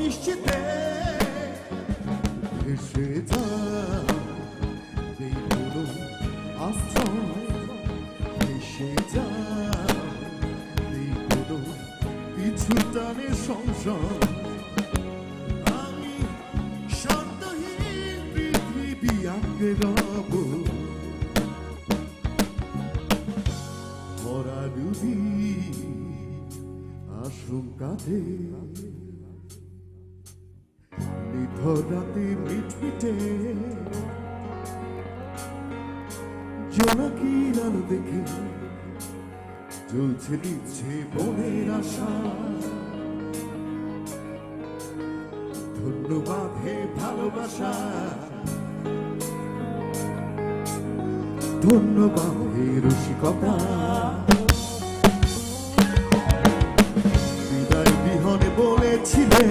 অনিশ্চিতে ভেসে যায় এই কোনো আশ্রয়, ভেসে যায় এই কোনো পিছু টানে সংসার। আমি শান্তহীন পৃথিবী আঁকড়ে রব ভরা ডুবি আশঙ্কাতে। নিথর রাতে মিটমিটে জোনাকির আলো দেখে জ্বলছে দিচ্ছে মনের আশা। ধন্যবাদ হে ভালোবাসা, ধন্যবাদ হে রসিকতা। বিদায় বিহনে বলেছিলে